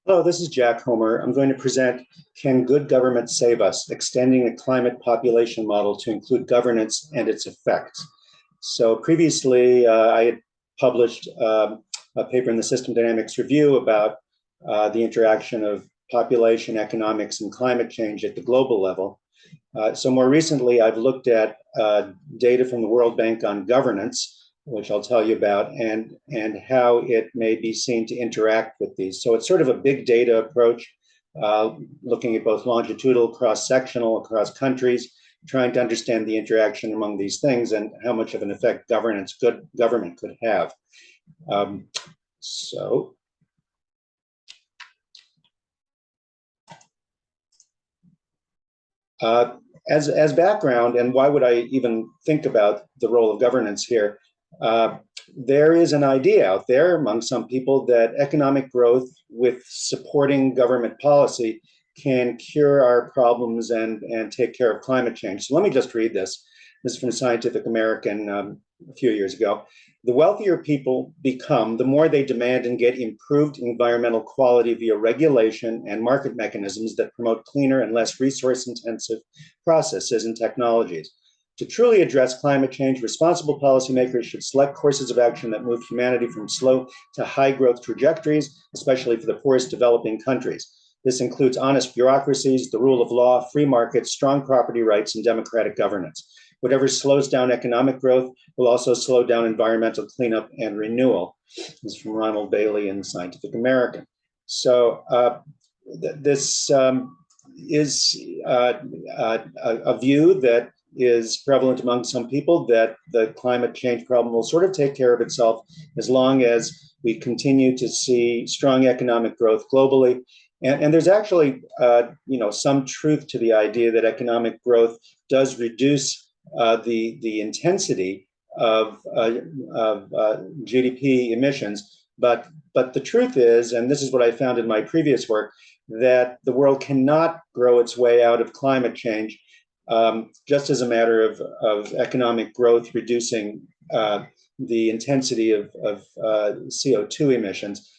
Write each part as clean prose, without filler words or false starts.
Hello, this is Jack Homer. I'm going to present Can Good Government Save Us? Extending a Climate Population Model to Include Governance and Its Effects. So previously, I had published a paper in the System Dynamics Review about the interaction of population, economics, and climate change at the global level. So more recently, I've looked at data from the World Bank on governance, which I'll tell you about, and how it may be seen to interact with these. So it's sort of a big data approach, looking at both longitudinal, cross-sectional, across countries, trying to understand the interaction among these things and how much of an effect good government could have. Um, so uh, as background, and why would I even think about the role of governance here? Uh, there is an idea out there among some people that economic growth with supporting government policy can cure our problems and take care of climate change. So let me just read this. This is from Scientific American a few years ago. The wealthier people become, the more they demand and get improved environmental quality via regulation and market mechanisms that promote cleaner and less resource intensive processes and technologies. To truly address climate change, responsible policymakers should select courses of action that move humanity from slow to high growth trajectories, especially for the poorest developing countries. This includes honest bureaucracies, the rule of law, free markets, strong property rights, and democratic governance. Whatever slows down economic growth will also slow down environmental cleanup and renewal. This is from Ronald Bailey in Scientific American. So this is a view that is prevalent among some people, that the climate change problem will sort of take care of itself as long as we continue to see strong economic growth globally. And there's actually, some truth to the idea that economic growth does reduce the intensity of GDP emissions. But the truth is, and this is what I found in my previous work, that the world cannot grow its way out of climate change just as a matter of economic growth reducing the intensity of CO2 emissions.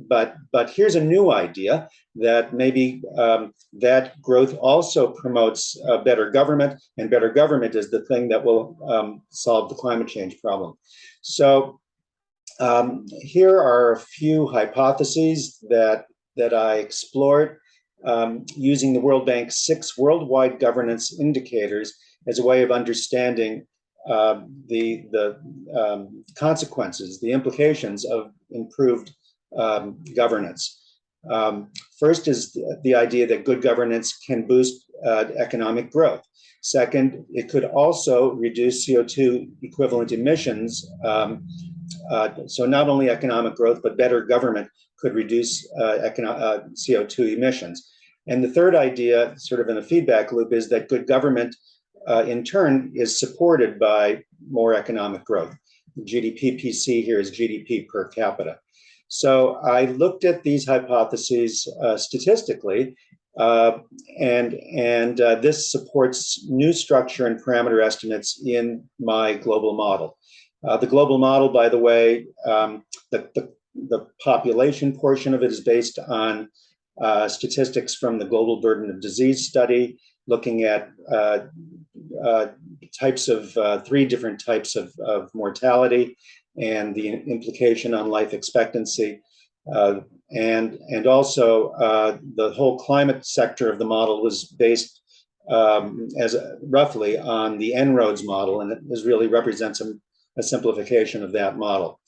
But here's a new idea that maybe that growth also promotes better government, and better government is the thing that will solve the climate change problem. So here are a few hypotheses that I explored using the World Bank's 6 worldwide governance indicators as a way of understanding the consequences, the implications of improved governance. First is the idea that good governance can boost economic growth. Second, it could also reduce CO2 equivalent emissions. So not only economic growth, but better government could reduce CO2 emissions. And the third idea, sort of in a feedback loop, is that good government, in turn, is supported by more economic growth. GDP PC here is GDP per capita. So I looked at these hypotheses statistically, and this supports new structure and parameter estimates in my global model. The global model, by the way, the population portion of it is based on statistics from the Global Burden of Disease study, looking at three different types of mortality and the implication on life expectancy. And also the whole climate sector of the model was based roughly on the En-ROADS model, and it really represents a simplification of that model.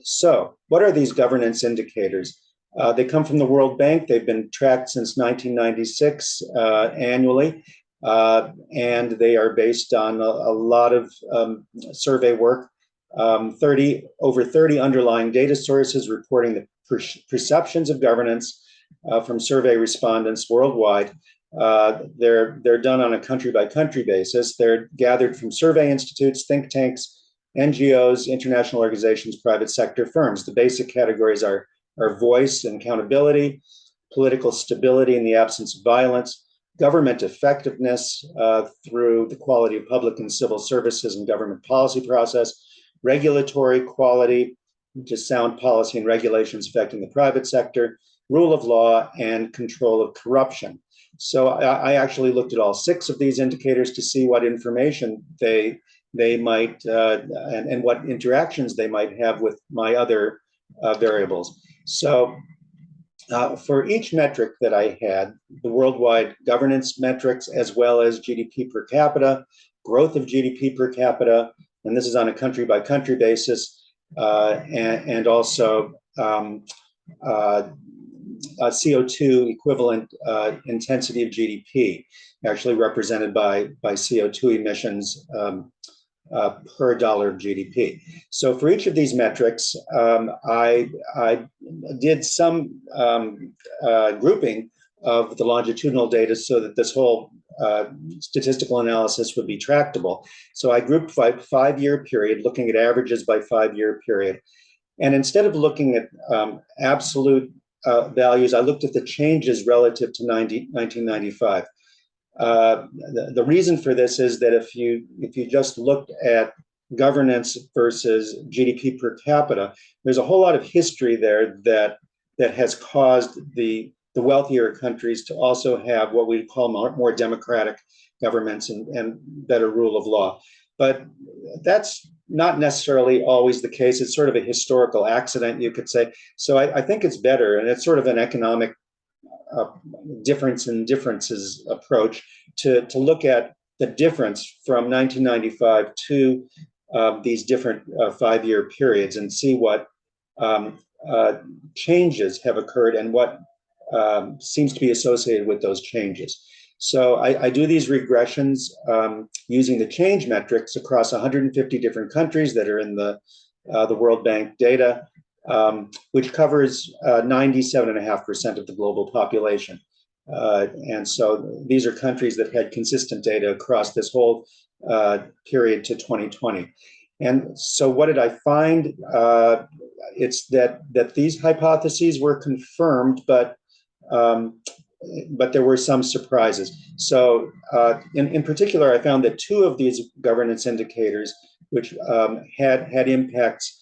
So what are these governance indicators? They come from the World Bank. They've been tracked since 1996 annually, and they are based on a lot of survey work. Over 30 underlying data sources reporting the perceptions of governance from survey respondents worldwide. They're done on a country-by-country basis. They're gathered from survey institutes, think tanks, NGOs, international organizations, private sector firms. The basic categories are voice and accountability, political stability in the absence of violence, government effectiveness through the quality of public and civil services and government policy process, regulatory quality, which is sound policy and regulations affecting the private sector, rule of law, and control of corruption. So I actually looked at all 6 of these indicators to see what information they might and what interactions they might have with my other variables. So for each metric that I had, the worldwide governance metrics, as well as GDP per capita, growth of GDP per capita, and this is on a country by country basis, and also CO2 equivalent intensity of GDP, actually represented by CO2 emissions per dollar of GDP. So for each of these metrics, I did some grouping of the longitudinal data so that this whole statistical analysis would be tractable. So I grouped by 5-year period, looking at averages by 5-year period. And instead of looking at absolute values, I looked at the changes relative to 1995. The reason for this is that if you just looked at governance versus GDP per capita, there's a whole lot of history there that has caused the wealthier countries to also have what we call more democratic governments and better rule of law. But that's not necessarily always the case. It's sort of a historical accident, you could say. So I think it's better, and it's sort of an economic difference in differences approach to look at the difference from 1995 to these different 5-year periods and see what changes have occurred and what seems to be associated with those changes. So I do these regressions using the change metrics across 150 different countries that are in the World Bank data, which covers 97.5% of the global population. And so these are countries that had consistent data across this whole period to 2020. And so what did I find? It's that these hypotheses were confirmed, but there were some surprises. So in particular, I found that 2 of these governance indicators, which had impacts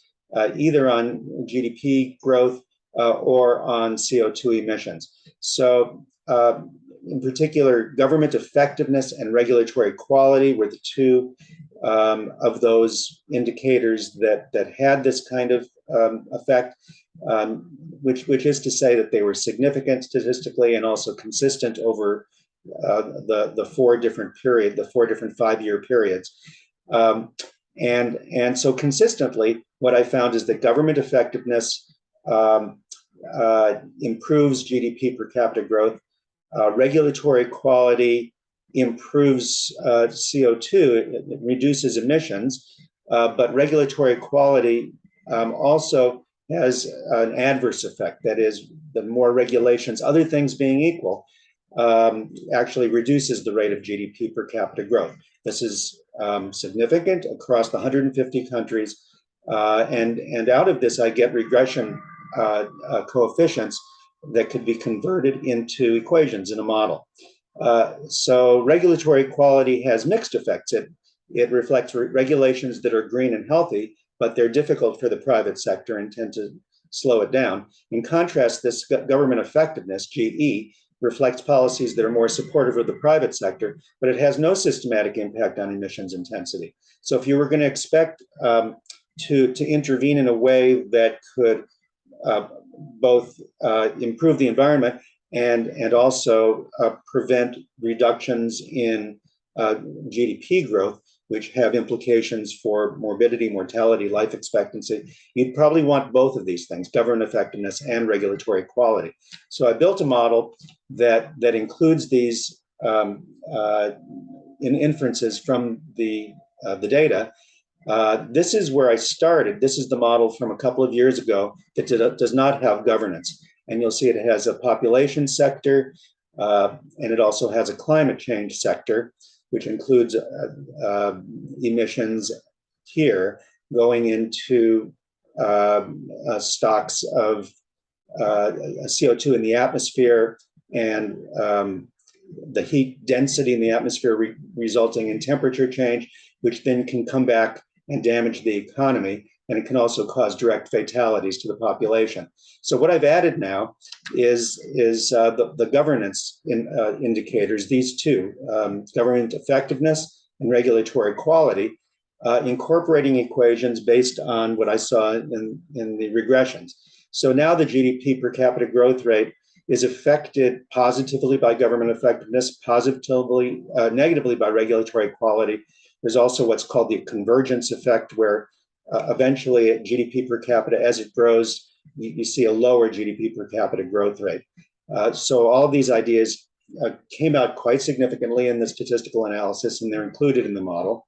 either on GDP growth or on CO2 emissions. So in particular, government effectiveness and regulatory quality were the 2 of those indicators that had this kind of effect, which is to say that they were significant statistically and also consistent over the 4 different 5-year periods. And so consistently, what I found is that government effectiveness improves GDP per capita growth, regulatory quality improves CO2, it reduces emissions, but regulatory quality also has an adverse effect. That is, the more regulations, other things being equal, actually reduces the rate of GDP per capita growth. This is significant across the 150 countries. And out of this, I get regression coefficients that could be converted into equations in a model. So regulatory quality has mixed effects. It reflects regulations that are green and healthy, but they're difficult for the private sector and tend to slow it down. In contrast, this government effectiveness, GE, reflects policies that are more supportive of the private sector, but it has no systematic impact on emissions intensity. So if you were going to expect to intervene in a way that could both improve the environment and also prevent reductions in GDP growth, which have implications for morbidity, mortality, life expectancy, you'd probably want both of these things, government effectiveness and regulatory quality. So I built a model that includes these inferences from the data. This is where I started. This is the model from a couple of years ago that does not have governance. And you'll see it has a population sector, and it also has a climate change sector, which includes emissions here going into stocks of CO2 in the atmosphere and the heat density in the atmosphere resulting in temperature change, which then can come back and damage the economy. and it can also cause direct fatalities to the population. So what I've added now is the governance indicators, these two, government effectiveness and regulatory quality, incorporating equations based on what I saw in the regressions. So now the GDP per capita growth rate is affected positively by government effectiveness, positively, negatively by regulatory quality. There's also what's called the convergence effect, where eventually at GDP per capita, as it grows, you see a lower GDP per capita growth rate. So all of these ideas came out quite significantly in the statistical analysis, and they're included in the model.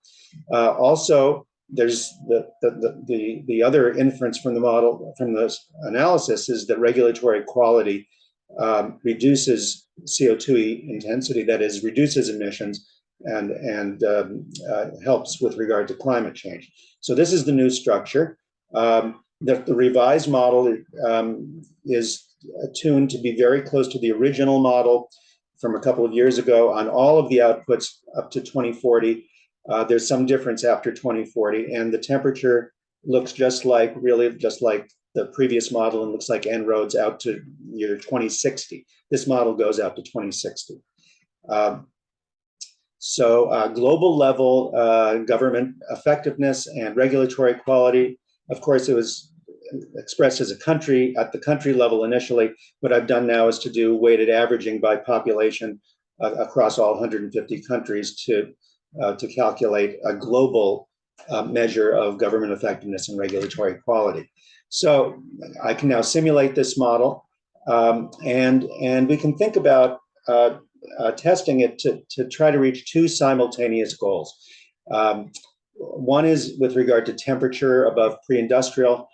Also, there's the other inference from the model, from this analysis, is that regulatory quality reduces CO2 intensity, that is, reduces emissions, and helps with regard to climate change. So this is the new structure. The revised model is tuned to be very close to the original model from a couple of years ago on all of the outputs up to 2040. There's some difference after 2040, and the temperature looks really just like the previous model, and looks like En-ROADS out to year 2060. This model goes out to 2060. Global level government effectiveness and regulatory quality, of course, it was expressed as a country, at the country level initially. What I've done now is to do weighted averaging by population across all 150 countries to calculate a global measure of government effectiveness and regulatory quality. So I can now simulate this model, and we can think about testing it to try to reach two simultaneous goals. One is with regard to temperature above pre-industrial.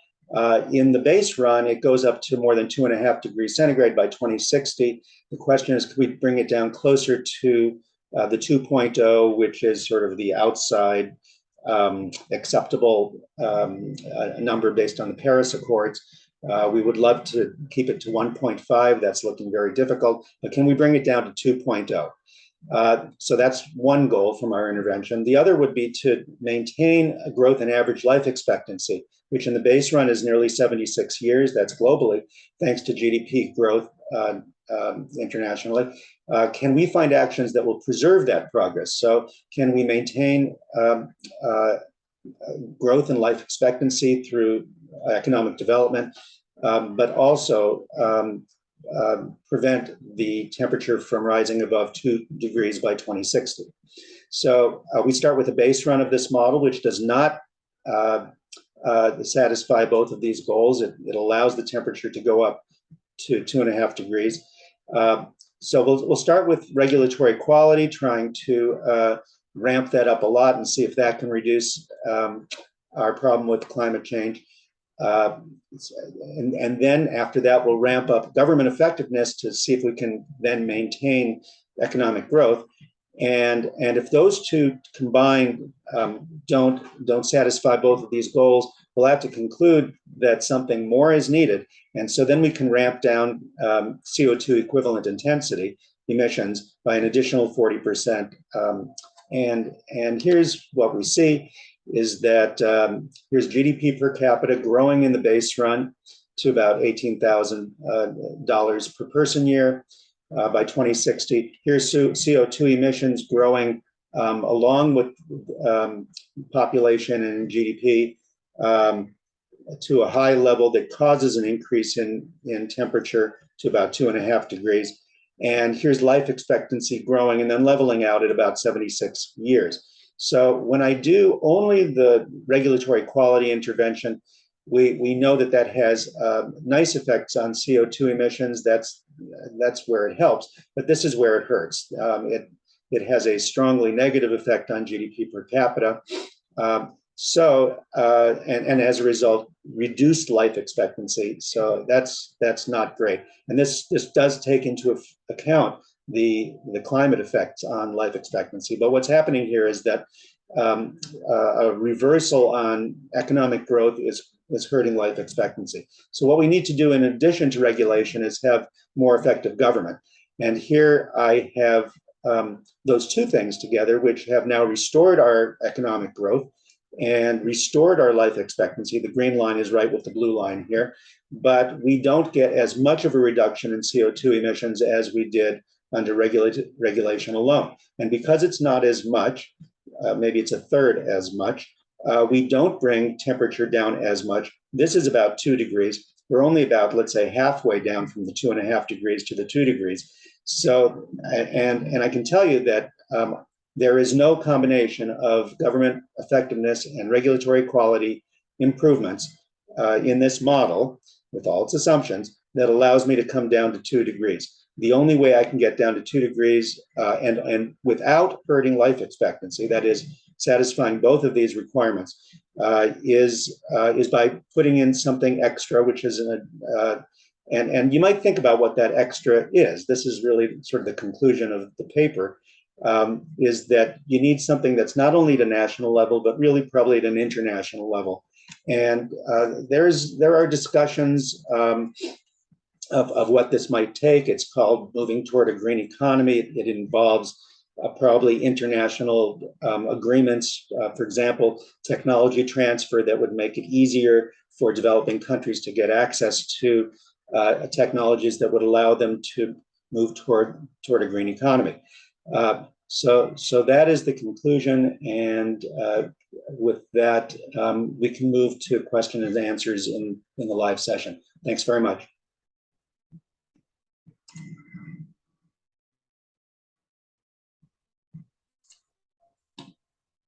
In the base run, it goes up to more than 2.5 degrees centigrade by 2060. The question is, can we bring it down closer to the 2.0, which is sort of the outside acceptable number based on the Paris Accords? We would love to keep it to 1.5. That's looking very difficult. But can we bring it down to 2.0? So that's one goal from our intervention. The other would be to maintain a growth in average life expectancy, which in the base run is nearly 76 years. That's globally, thanks to GDP growth internationally. Can we find actions that will preserve that progress? So can we maintain growth in life expectancy through economic development, but also prevent the temperature from rising above 2 degrees by 2060. So we start with a base run of this model, which does not satisfy both of these goals. It allows the temperature to go up to 2.5 degrees. So we'll start with regulatory quality, trying to ramp that up a lot and see if that can reduce our problem with climate change. And then after that, we'll ramp up government effectiveness to see if we can then maintain economic growth. And if those two combined don't satisfy both of these goals, we'll have to conclude that something more is needed. And so then we can ramp down CO2 equivalent intensity emissions by an additional 40%. And here's what we see is that here's GDP per capita growing in the base run to about $18,000 per person year by 2060. Here's CO2 emissions growing along with population and GDP to a high level that causes an increase in temperature to about 2.5 degrees. And here's life expectancy growing and then leveling out at about 76 years. So when I do only the regulatory quality intervention, we know that has nice effects on CO2 emissions. That's where it helps, but this is where it hurts. It has a strongly negative effect on GDP per capita. And as a result, reduced life expectancy. So that's not great. And this does take into account the climate effects on life expectancy. But what's happening here is that a reversal on economic growth is hurting life expectancy. So what we need to do in addition to regulation is have more effective government. And here I have those two things together, which have now restored our economic growth and restored our life expectancy. The green line is right with the blue line here, but we don't get as much of a reduction in CO2 emissions as we did under regulation alone. And because it's not as much, maybe it's a third as much, we don't bring temperature down as much. This is about 2 degrees. We're only about, let's say, halfway down from the 2.5 degrees to the 2 degrees. So, and I can tell you that there is no combination of government effectiveness and regulatory quality improvements in this model, with all its assumptions, that allows me to come down to 2 degrees. The only way I can get down to 2 degrees and without hurting life expectancy, that is satisfying both of these requirements, is by putting in something extra, which is and you might think about what that extra is. This is really sort of the conclusion of the paper, is that you need something that's not only at a national level, but really probably at an international level. And there are discussions of what this might take. It's called moving toward a green economy. It involves probably international agreements, for example, technology transfer that would make it easier for developing countries to get access to technologies that would allow them to move toward a green economy. So that is the conclusion, and with that, we can move to questions and answers in the live session. Thanks very much.